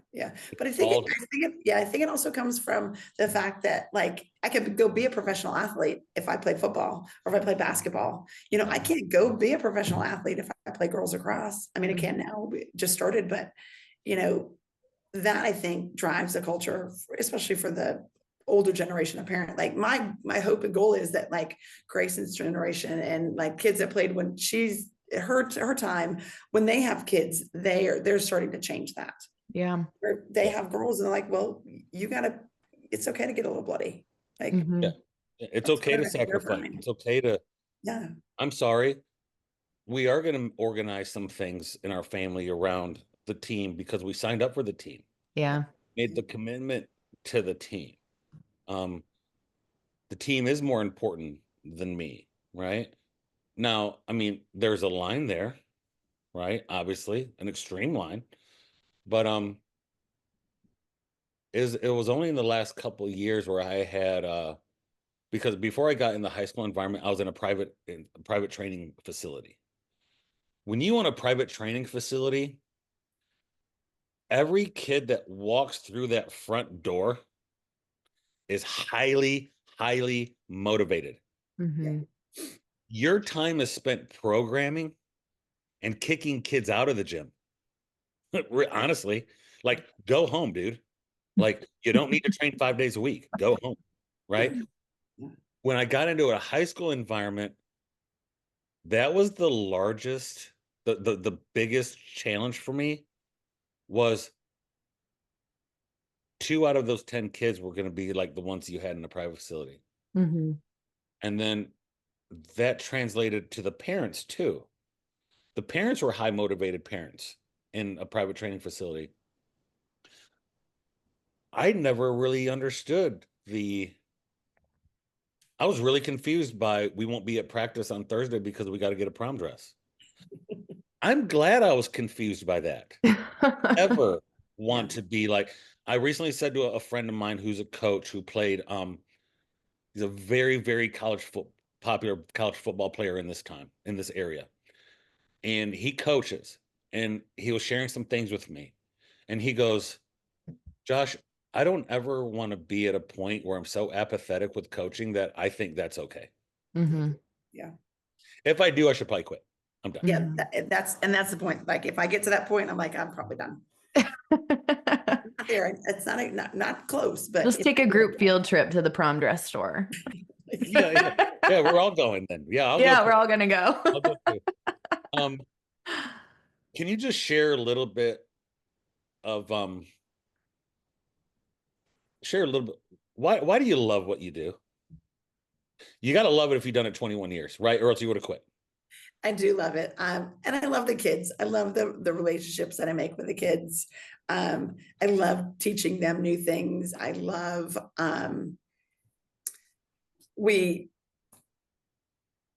D: But I think it also comes from the fact that like I could go be a professional athlete if I play football or if I play basketball. You know, I can't go be a professional athlete if I play girls lacrosse. I mean, I can now, we just started, but you know, that I think drives the culture, especially for the older generation of parent. Like my hope and goal is that like Grayson's generation and like kids that played when she's her time, when they have kids, they're starting to change that.
B: Yeah.
D: Where they have girls and they're like, well, it's okay to get a little bloody. Like,
C: it's okay to sacrifice. It's okay to, I'm sorry. We are going to organize some things in our family around the team because we signed up for the team.
B: Yeah.
C: Made the commitment to the team. The team is more important than me, right? Now, I mean, there's a line there, right? Obviously, an extreme line. But it was only in the last couple of years where I had because before I got in the high school environment, I was in a private training facility. When you own a private training facility, every kid that walks through that front door is highly, highly motivated. Your time is spent programming and kicking kids out of the gym. Honestly, like go home, dude. Like you don't need to train 5 days a week. Go home, right? When I got into a high school environment, that was the largest, the biggest challenge for me was 2 out of those 10 kids were going to be like the ones you had in a private facility. And then that translated to the parents too. The parents were high motivated parents in a private training facility. I never really understood I was really confused by we won't be at practice on Thursday because we got to get a prom dress. I'm glad I was confused by that. Ever want to be like, I recently said to a friend of mine who's a coach who played, he's a very, very popular college football player in this area. And he coaches and he was sharing some things with me. And he goes, Josh, I don't ever want to be at a point where I'm so apathetic with coaching that I think that's okay.
D: Yeah.
C: If I do, I should probably quit. I'm done.
D: Yeah, that's the point. Like if I get to that point, I'm like, I'm probably done. There, it's not close, but
B: just take a group field trip to the prom dress store.
C: Yeah, we're all going then. Yeah,
B: we're all gonna go.
C: I'll go too. Can you just share a little bit share a little bit. Why do you love what you do? You got to love it if you've done it 21 years, right? Or else you would have quit.
D: I do love it. And I love the kids. I love the relationships that I make with the kids. I love teaching them new things. I love,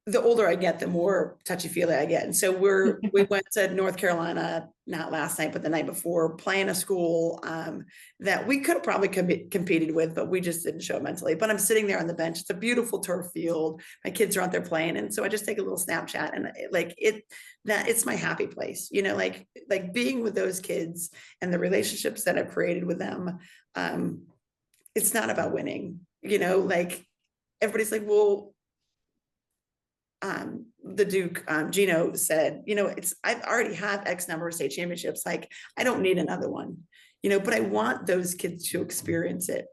D: the older I get, the more touchy-feely I get. And so we went to North Carolina, not last night, but the night before, playing a school that we could have probably competed with, but we just didn't show it mentally. But I'm sitting there on the bench. It's a beautiful turf field. My kids are out there playing. And so I just take a little Snapchat, and it's my happy place, like being with those kids and the relationships that I've created with them. It's not about winning, like everybody's like, well, the Duke, Gino said, I've already have X number of state championships. Like, I don't need another one, but I want those kids to experience it.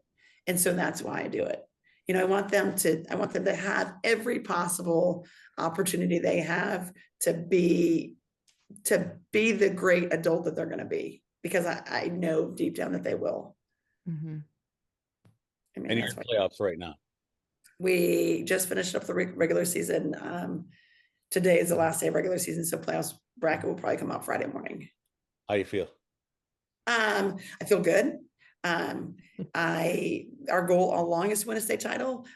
D: And so that's why I do it. I want them to have every possible opportunity they have to be the great adult that they're going to be, because I know deep down that they will.
B: Mm-hmm.
C: And you're in playoffs right now.
D: We just finished up the regular season. Today is the last day of regular season, so playoffs bracket will probably come out Friday morning.
C: How you feel?
D: I feel good. Our goal all along is to win a state title.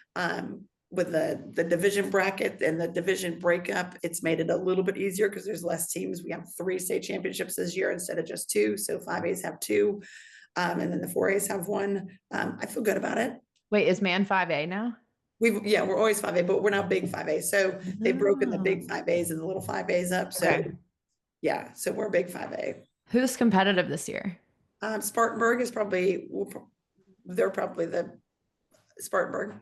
D: With the division bracket and the division breakup, it's made it a little bit easier because there's less teams. We have 3 state championships this year instead of just 2. So 5As have 2, and then the 4As have 1. I feel good about it.
B: Wait, is man 5A now?
D: We're always 5A, but we're now big 5A. So they've broken the big 5As and the little 5As up. So okay. So we're big 5A.
B: Who's competitive this year?
D: Spartanburg is they're probably the Spartanburg.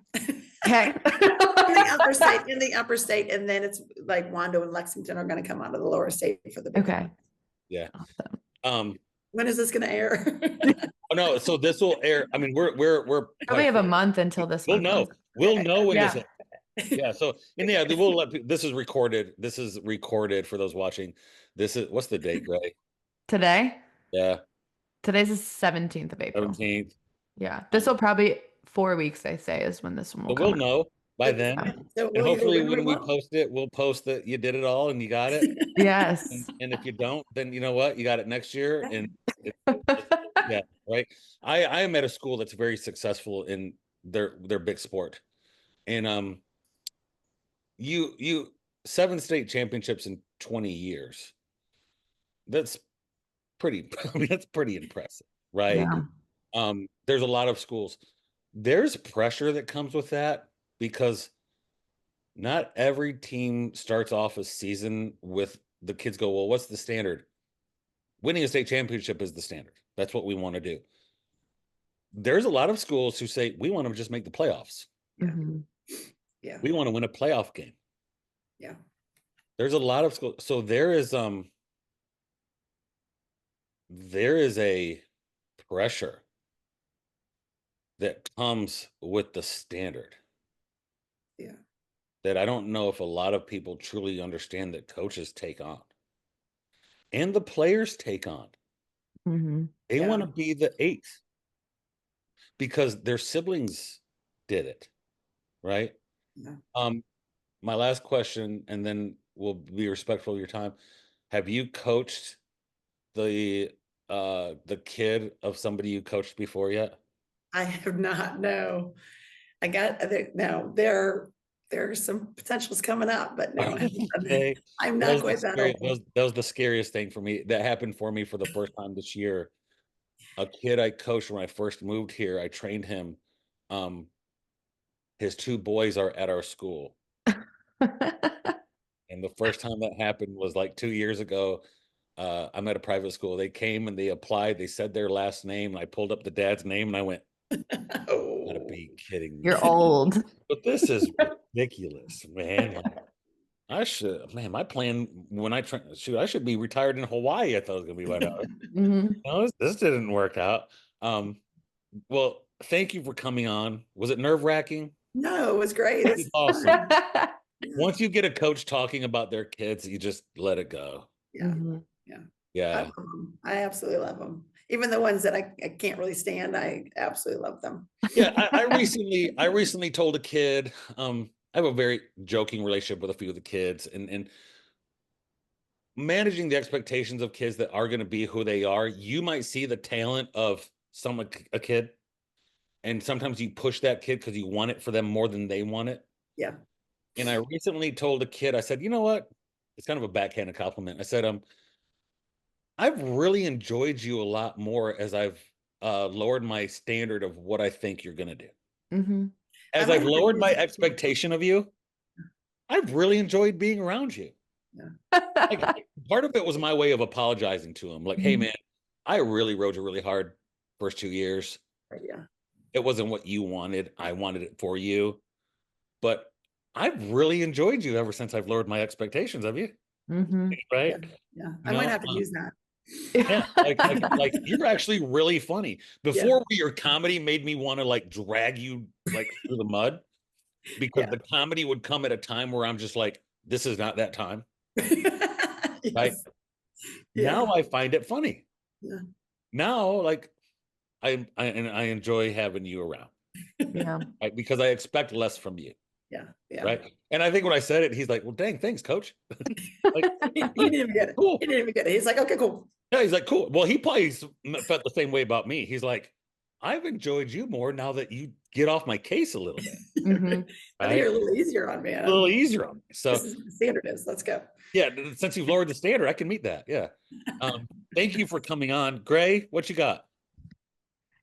B: Okay.
D: in the upper state. And then it's like Wando and Lexington are going to come out of the lower state for the big
B: Okay.
C: Yeah.
B: Awesome.
D: When is this going to air?
C: Oh no, so this will air. I mean, we're
B: probably have a month until this.
C: We'll know. We'll know when
B: yeah.
C: this. Yeah. So we'll let people, this is recorded. This is recorded for those watching. What's the date, Gray?
B: Today?
C: Yeah.
B: Today's the 17th of April.
C: 17th.
B: Yeah. This will probably 4 weeks, they say, is when this one will come.
C: We'll know by then.
D: So
C: and hopefully when we post it, we'll post that you did it all and you got it.
B: Yes.
C: And if you don't, then you know what? You got it next year. And yeah, right. I am at a school that's very successful in their big sport. And you 7 state championships in 20 years. That's pretty impressive, right? Yeah. There's a lot of schools. There's pressure that comes with that because not every team starts off a season with the kids go, well, what's the standard? Winning a state championship is the standard. That's what we want to do. There's a lot of schools who say, we want to just make the playoffs.
B: Mm-hmm.
D: Yeah.
C: We want to win a playoff game.
D: Yeah.
C: There's a lot of schools. So there is a pressure that comes with the standard.
D: Yeah.
C: That I don't know if a lot of people truly understand that coaches take on. And the players take on.
B: Mm-hmm.
C: They want to be the 8th because their siblings did it, right?
D: Yeah.
C: My last question, and then we'll be respectful of your time. Have you coached the kid of somebody you coached before yet?
D: I have not. No, there's some potentials coming up, but no,
C: okay.
D: I'm not quite that old.
C: That was the scariest thing for me. That happened for me for the first time this year. A kid I coached when I first moved here, I trained him. His 2 boys are at our school. And the first time that happened was like 2 years ago. I'm at a private school. They came and they applied. They said their last name. And I pulled up the dad's name and I went,
D: oh,
C: gotta be kidding me.
B: You're old.
C: But this is ridiculous, man. My plan when I should be retired in Hawaii. I thought it was gonna be right out.
B: Mm-hmm.
C: No, this didn't work out. Well, thank you for coming on. Was it nerve-wracking?
D: No, it was great.
C: It's awesome. Once you get a coach talking about their kids, you just let it go.
D: Yeah.
B: Mm-hmm.
D: Yeah.
C: Yeah.
D: I absolutely love them. even the ones that I can't really stand, I absolutely love them.
C: Yeah, I recently told a kid, I have a very joking relationship with a few of the kids, and managing the expectations of kids that are going to be who they are. You might see the talent of a kid, and sometimes you push that kid because you want it for them more than they want it.
D: Yeah.
C: And I recently told a kid, I said, you know what? It's kind of a backhanded compliment. I said, I've really enjoyed you a lot more as I've lowered my standard of what I think you're going to do.
B: Mm-hmm.
C: As I've lowered my expectation of you, I've really enjoyed being around you.
D: Yeah.
C: Like, part of it was my way of apologizing to him. Like, hey, man, I really rode you really hard first 2 years.
D: Yeah.
C: It wasn't what you wanted. I wanted it for you. But I've really enjoyed you ever since I've lowered my expectations of you.
B: Mm-hmm.
C: Right?
D: Yeah. I might have to use that.
C: Yeah, like you're actually really funny. Before your comedy made me want to like drag you like through the mud, because the comedy would come at a time where I'm just like, this is not that time. Right? Now I find it funny.
D: Yeah.
C: Now, like I enjoy having you around.
B: Yeah.
C: Right? Because I expect less from you.
D: Yeah. Yeah.
C: Right. And I think when I said it, he's like, well, dang, thanks, coach. Like,
D: he didn't even get it. Cool. He didn't even get it. He's like, okay, cool.
C: Yeah, he's like, cool. Well, he probably felt the same way about me. He's like, I've enjoyed you more now that you get off my case a little bit.
B: Mm-hmm.
D: I think you're a little easier on me.
C: A little easier on me. So
D: this is what the standard is. Let's go.
C: Yeah, since you've lowered the standard, I can meet that. Yeah. Thank you for coming on. Gray, what you got?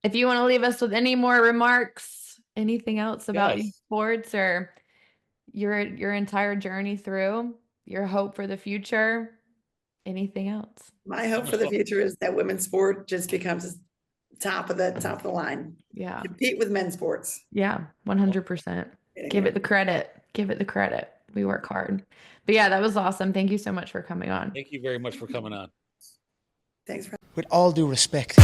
B: If you want to leave us with any more remarks, anything else about youth sports or your entire journey through, your hope for the future, anything else?
D: My hope for the future is that women's sport just becomes top of the line.
B: Yeah.
D: Compete with men's sports.
B: Yeah, 100%. Give it the credit. Give it the credit. We work hard. But yeah, that was awesome. Thank you so much for coming on.
C: Thank you very much for coming on.
D: Thanks.
A: With all due respect.